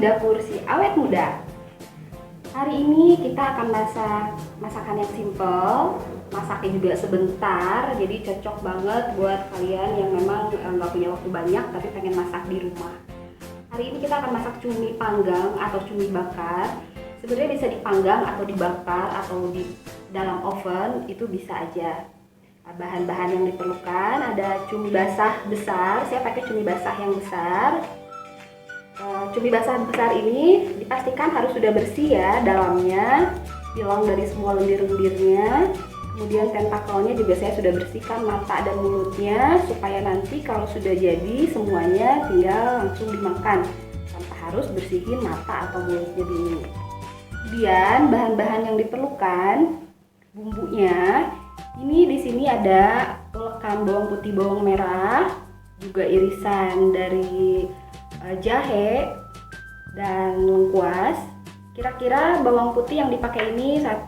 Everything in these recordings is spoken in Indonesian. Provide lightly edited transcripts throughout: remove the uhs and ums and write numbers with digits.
dapur si awet muda. Hari ini kita akan masak masakan yang simple, masaknya juga sebentar, jadi cocok banget buat kalian yang memang nggak punya waktu banyak tapi pengen masak di rumah. Hari ini kita akan masak cumi panggang atau cumi bakar. Sebenarnya bisa dipanggang atau dibakar atau di dalam oven, itu bisa aja. Bahan-bahan yang diperlukan ada cumi basah besar, saya pakai cumi basah yang besar. Cumi basah besar ini dipastikan harus sudah bersih ya dalamnya, hilang dari semua lendir-lendirnya. Kemudian tentakelnya juga saya sudah bersihkan mata dan mulutnya, supaya nanti kalau sudah jadi semuanya tinggal langsung dimakan tanpa harus bersihin mata atau mulutnya dulu. Kemudian bahan-bahan yang diperlukan, bumbunya. Ini di sini ada ulekan bawang putih, bawang merah, juga irisan dari jahe dan lengkuas. Kira-kira bawang putih yang dipakai ini 1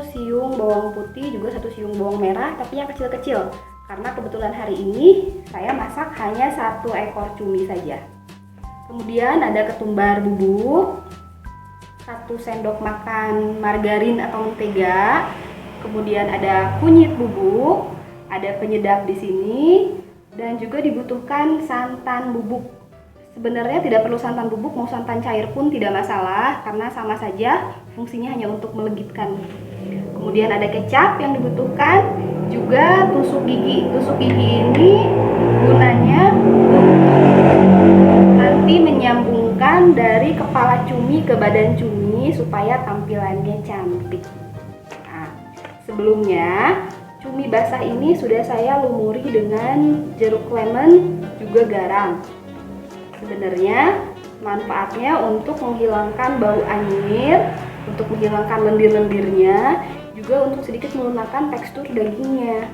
siung bawang putih, juga 1 siung bawang merah, tapi yang kecil-kecil. Karena kebetulan hari ini saya masak hanya 1 ekor cumi saja. Kemudian ada ketumbar bubuk, 1 sendok makan margarin atau mentega. Kemudian ada kunyit bubuk, ada penyedap di sini, dan juga dibutuhkan santan bubuk. Sebenarnya tidak perlu santan bubuk, mau santan cair pun tidak masalah karena sama saja fungsinya hanya untuk melegitkan. Kemudian ada kecap yang dibutuhkan, juga tusuk gigi. Tusuk gigi ini gunanya nanti menyambungkan dari kepala cumi ke badan cumi supaya tampilannya cantik. Sebelumnya, cumi basah ini sudah saya lumuri dengan jeruk lemon juga garam. Sebenarnya manfaatnya untuk menghilangkan bau anyir, untuk menghilangkan lendir-lendirnya, juga untuk sedikit melunakkan tekstur dagingnya.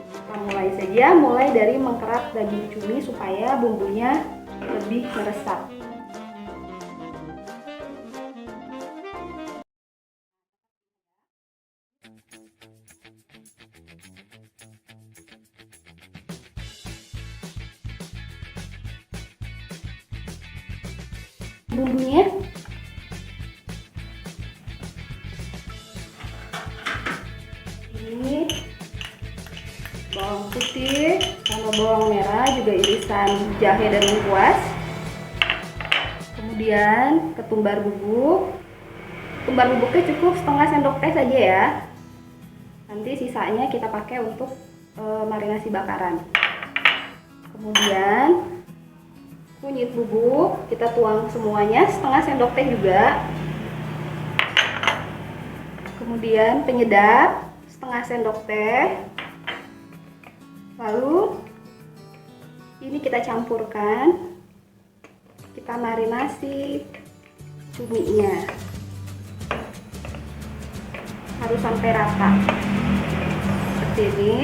Kita mulai dari mengkerat daging cumi supaya bumbunya lebih meresap. Bumbunya ini bawang putih sama bawang merah, juga irisan jahe dan lengkuas. Kemudian ketumbar bubuk. Ketumbar bubuknya cukup setengah sendok teh saja ya. Nanti sisanya kita pakai untuk marinasi bakaran. Kemudian kunyit bubuk kita tuang semuanya, setengah sendok teh juga. Kemudian penyedap setengah sendok teh. Lalu ini kita campurkan, kita marinasi cuminya, harus sampai rata seperti ini.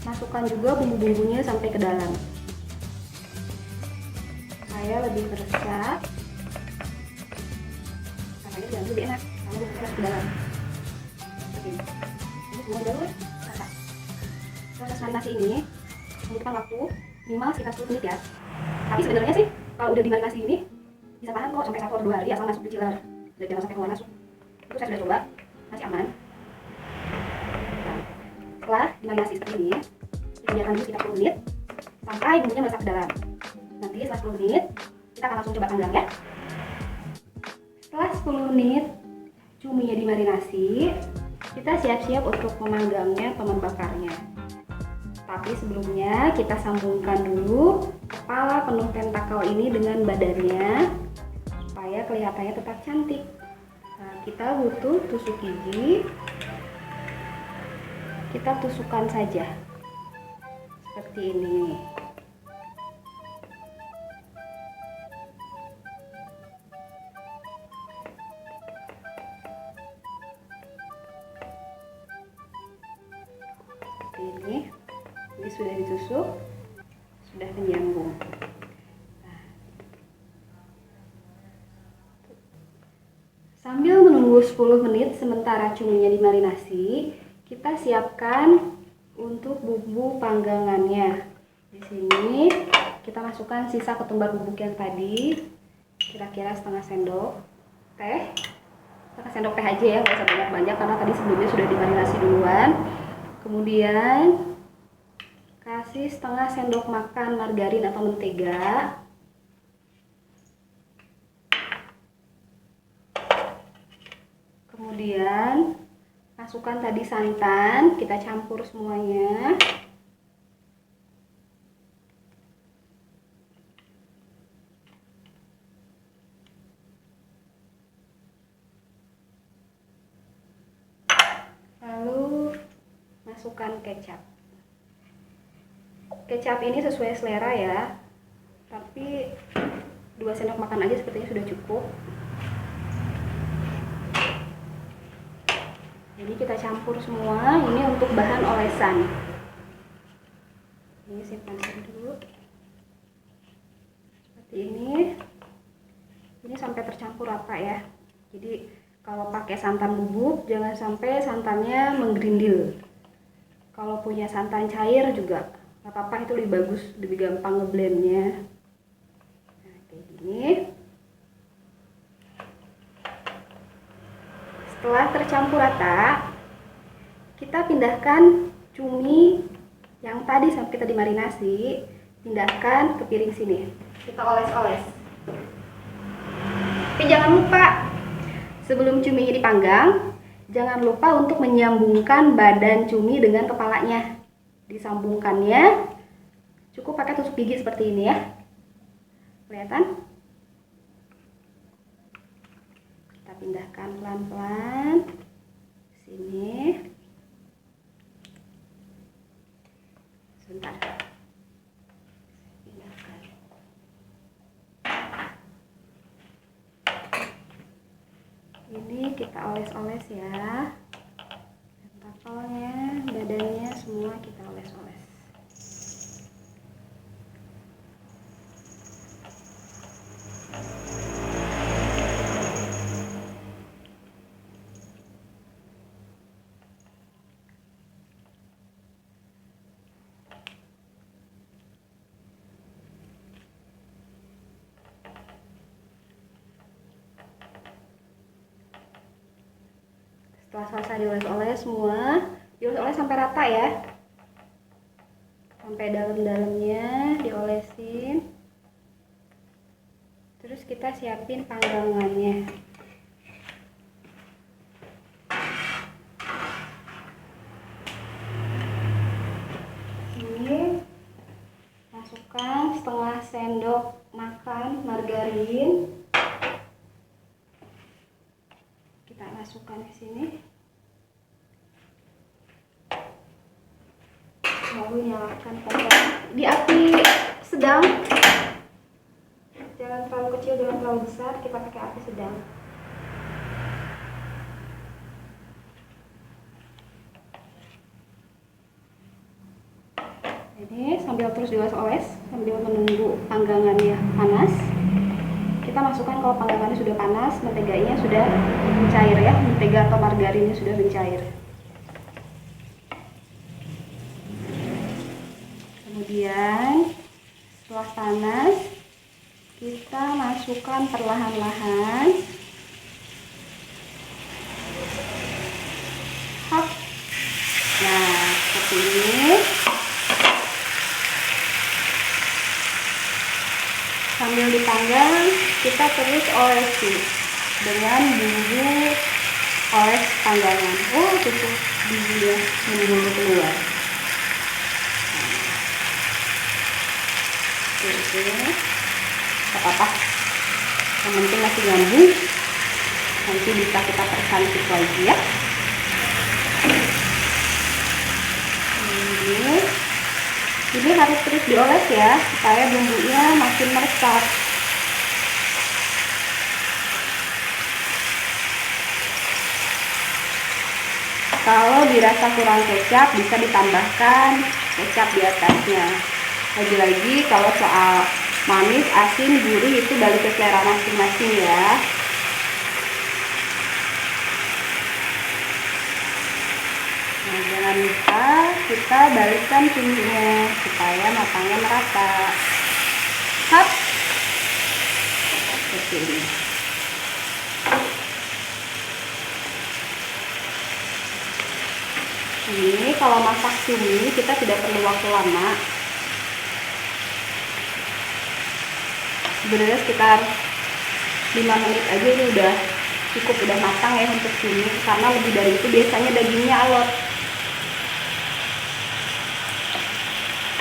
Masukkan juga bumbu-bumbunya sampai ke dalam supaya lebih meresap. Rasanya jangan lebih enak kalau meresap ke dalam. Seperti ini. Ini semua dulu rata. Proses marinasi ini membutuhkan waktu minimal sekitar 10 menit ya. Tapi sebenarnya sih kalau udah dimarinasi ini bisa tahan kok sampai 1 atau 2 hari asal masuk di chiller. Dan jangan sampai keluar masuk. Itu saya sudah coba, masih aman. Nah, setelah dimarinasi seperti ini, kita biarkan dulu sekitar 10 menit sampai bumbunya meresap ke dalam. Nanti setelah 10 menit kita akan langsung coba panggang ya. Setelah 10 menit cuminya dimarinasi, kita siap-siap untuk memanggangnya atau membakarnya. Tapi sebelumnya kita sambungkan dulu kepala penuh tentakel ini dengan badannya supaya kelihatannya tetap cantik. Nah, kita butuh tusuk gigi, kita tusukkan saja seperti ini. Ini sudah ditusuk, sudah menyambung. Sambil menunggu 10 menit sementara cuminya dimarinasi, kita siapkan untuk bumbu panggangannya. Di sini kita masukkan sisa ketumbar bubuk yang tadi. kira-kira setengah sendok teh. Setengah sendok teh aja ya, nggak usah banyak-banyak karena tadi sebelumnya sudah dimarinasi duluan. Kemudian kasih setengah sendok makan margarin atau mentega. Kemudian masukkan tadi santan, kita campur semuanya. Lalu masukkan kecap. Kecap ini sesuai selera ya, tapi 2 sendok makan aja sepertinya sudah cukup. Jadi kita campur semua. Ini untuk bahan olesan. Ini simpan dulu. Seperti ini. Ini sampai tercampur rata ya. Jadi kalau pakai santan bubuk jangan sampai santannya menggerindil. Kalau punya santan cair juga nggak apa-apa, itu lebih bagus, lebih gampang ngeblendnya. Nah, kayak gini. Setelah tercampur rata, kita pindahkan cumi yang tadi sampai kita dimarinasi, pindahkan ke piring sini. Kita oles-oles. Tapi jangan lupa, sebelum cumi ini dipanggang, jangan lupa untuk menyambungkan badan cumi dengan kepalanya. Disambungkannya, cukup pakai tusuk gigi seperti ini ya. Kelihatan? Pindahkan pelan-pelan sini. Sebentar. Pindahkan. Ini kita oles-oles ya. Tentakelnya, badannya semua kita oles-oles. Setelah selesai dioles-oles semua, dioles-oles sampai rata ya, sampai dalam-dalamnya diolesin. Terus kita siapin panggangannya. Ini masukkan setengah sendok makan margarin. Kita masukkan ke sini. Lalu nyalakan kompor di api sedang. Jangan terlalu kecil, jangan terlalu besar. Kita pakai api sedang. Ini sambil terus dioles-oles sambil menunggu panggangannya panas. Kita masukkan kalau panggangannya sudah panas, menteganya sudah mencair ya, mentega atau margarinnya sudah mencair. Kemudian setelah panas, kita masukkan perlahan-lahan. Hop. Nah, seperti ini. Sambil dipanggang, kita terus olesi dengan bumbu oles panggangan. Oh, cukup bumbunya menggulung keluar. Oke, gak apa-apa. Yang penting masih nyambung. Nanti bisa kita percantik lagi ya. Ini harus terus dioles ya, supaya bumbunya makin meresap. Kalau dirasa kurang kecap, bisa ditambahkan kecap di atasnya. Lagi-lagi kalau soal manis, asin, gurih itu balik ke selera masing-masing ya. Nah, jangan lupa kita balikkan cuminya supaya matangnya merata. Hap. seperti ini. Ini kalau masak cumi kita tidak perlu waktu lama, sebenarnya sekitar 5 menit aja ini udah cukup, udah matang ya untuk cumi, karena lebih dari itu biasanya dagingnya alot.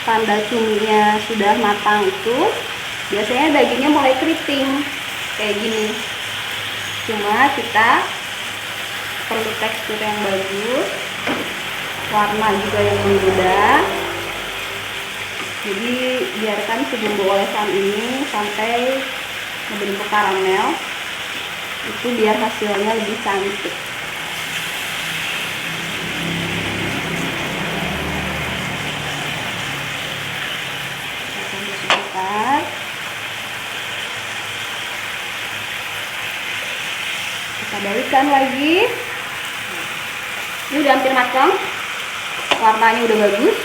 Tanda cuminya sudah matang itu biasanya dagingnya mulai keriting kayak gini. Cuma kita perlu tekstur yang bagus, warna juga yang menggoda. Jadi biarkan si bumbu olesan ini sampai membentuk karamel, itu biar hasilnya lebih cantik. Sebentar. Kita balikkan lagi. Ini udah hampir matang, warnanya udah bagus.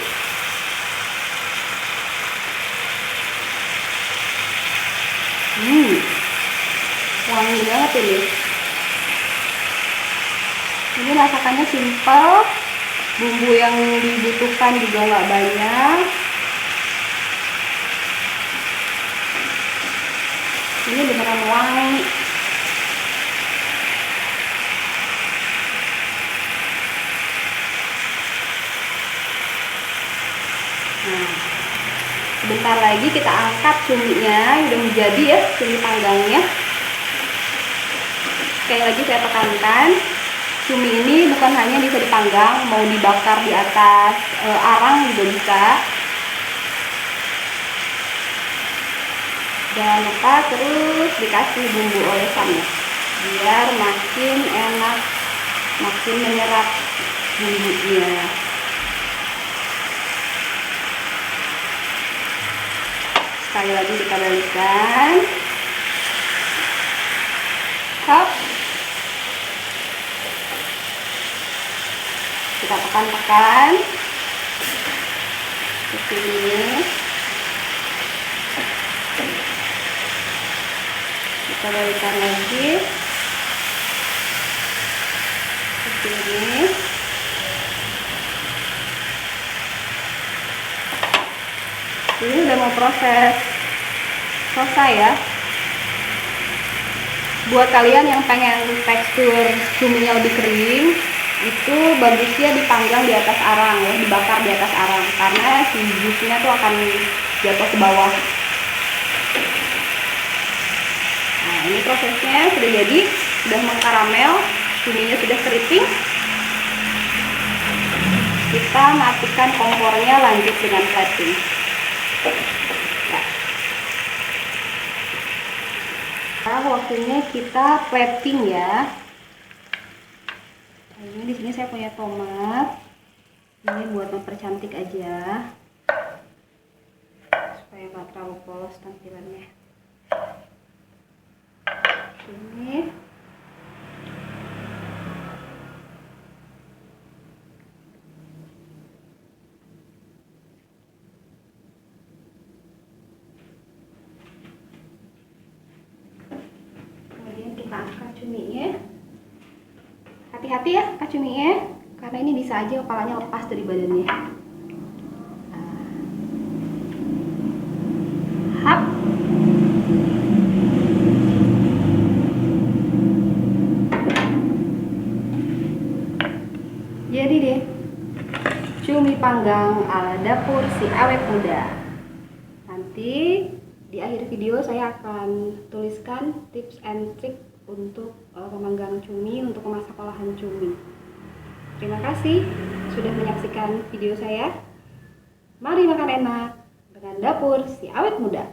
Wangi banget ini. Ini masakannya simple, bumbu yang dibutuhkan juga nggak banyak. Ini beneran wangi. Nah, sebentar lagi kita angkat cuminya, udah menjadi ya cumi panggangnya. Sekali lagi saya tekankan, cumi ini bukan hanya bisa dipanggang, mau dibakar di atas arang juga bisa. Jangan lupa terus dikasih bumbu olesannya biar makin enak, makin menyerap bumbunya. Sekali lagi kita balikkan. Hop. Kita tekan-tekan seperti ini. Kita balikkan lagi seperti ini. Ini udah mau proses selesai ya. Buat kalian yang pengen tekstur cuminya lebih kering, itu bagusnya dipanggang di atas arang ya, dibakar di atas arang, karena si jusnya tuh akan jatuh ke bawah. Nah, ini prosesnya sudah jadi, sudah mengkaramel, cuminya sudah keriting. Kita matikan kompornya, lanjut dengan plating. Nah, waktunya kita plating ya. Nah, ini di sini saya punya tomat. Ini buat mempercantik aja, supaya nggak terlalu polos tampilannya. Ini kita angkat cuminya. Hati-hati ya angkat cuminya, karena ini bisa aja kepalanya lepas dari badannya. Hap. Jadi deh, cumi panggang ala dapur si awet muda. Nanti di akhir video saya akan tuliskan tips and trick untuk memanggang cumi, untuk memasak olahan cumi. Terima kasih sudah menyaksikan video saya. Mari makan enak dengan dapur si awet muda.